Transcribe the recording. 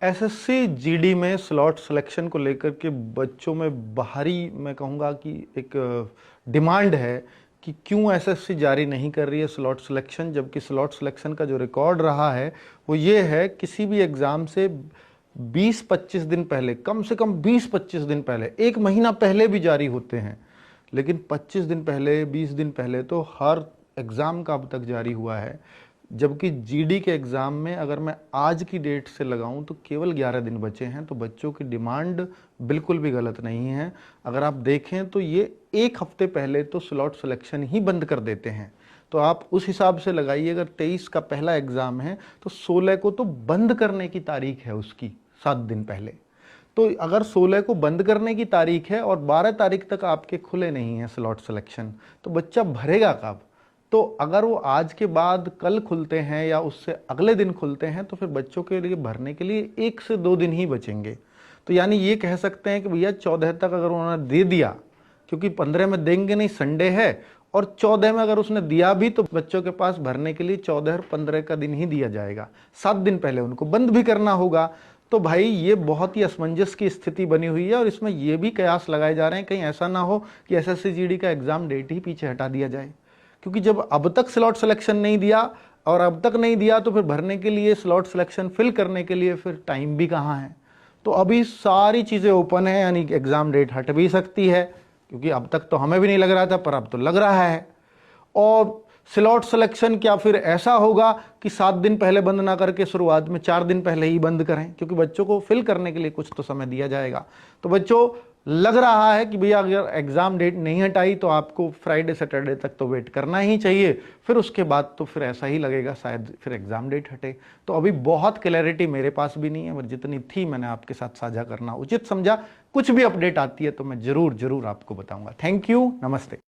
SSC GD में slot selection को लेकर के बच्चों में बाहरी मैं कहूँगा कि एक डिमांड है कि क्यों एसएससी जारी नहीं कर रही है स्लॉट सिलेक्शन, जबकि स्लॉट सिलेक्शन का जो रिकॉर्ड रहा है वो ये है किसी भी एग्ज़ाम से 20-25 दिन पहले, कम से कम 20-25 दिन पहले, एक महीना पहले भी जारी होते हैं, लेकिन 25 दिन पहले, 20 दिन पहले तो हर एग्ज़ाम का अब तक जारी हुआ है। जबकि जीडी के एग्ज़ाम में अगर मैं आज की डेट से लगाऊं तो केवल 11 दिन बचे हैं। तो बच्चों की डिमांड बिल्कुल भी गलत नहीं है। अगर आप देखें तो ये एक हफ्ते पहले तो स्लॉट सिलेक्शन ही बंद कर देते हैं। तो आप उस हिसाब से लगाइए, अगर 23 का पहला एग्ज़ाम है तो 16 को तो बंद करने की तारीख है उसकी, 7 दिन पहले। तो अगर 16 को बंद करने की तारीख है और 12 तारीख तक आपके खुले नहीं हैं स्लॉट सिलेक्शन, तो बच्चा भरेगा कब? तो अगर वो आज के बाद कल खुलते हैं या उससे अगले दिन खुलते हैं तो फिर बच्चों के लिए भरने के लिए 1 से 2 दिन ही बचेंगे। तो यानी ये कह सकते हैं कि भैया 14 तक अगर उन्होंने दे दिया, क्योंकि 15 में देंगे नहीं, संडे है, और 14 में अगर उसने दिया भी तो बच्चों के पास भरने के लिए 14 और 15 का दिन ही दिया जाएगा। 7 दिन पहले उनको बंद भी करना होगा। तो भाई ये बहुत ही असमंजस की स्थिति बनी हुई है और इसमें ये भी कयास लगाए जा रहे हैं कहीं ऐसा ना हो कि एसएससी जीडी का एग्जाम डेट ही पीछे हटा दिया जाए, क्योंकि जब अब तक स्लॉट सिलेक्शन नहीं दिया और अब तक नहीं दिया तो फिर भरने के लिए, स्लॉट सिलेक्शन फिल करने के लिए फिर टाइम भी कहाँ है। तो अभी सारी चीज़ें ओपन है, यानी एग्ज़ाम डेट हट भी सकती है, क्योंकि अब तक तो हमें भी नहीं लग रहा था पर अब तो लग रहा है। और स्लॉट सिलेक्शन क्या फिर ऐसा होगा कि 7 दिन पहले बंद ना करके शुरुआत में 4 दिन पहले ही बंद करें, क्योंकि बच्चों को फिल करने के लिए कुछ तो समय दिया जाएगा। तो बच्चों, लग रहा है कि भैया अगर एग्ज़ाम डेट नहीं हटाई तो आपको फ्राइडे सैटरडे तक तो वेट करना ही चाहिए, फिर उसके बाद तो फिर ऐसा ही लगेगा शायद फिर एग्ज़ाम डेट हटे। तो अभी बहुत क्लैरिटी मेरे पास भी नहीं है, पर जितनी थी मैंने आपके साथ साझा करना उचित समझा। कुछ भी अपडेट आती है तो मैं ज़रूर आपको बताऊंगा। थैंक यू, नमस्ते।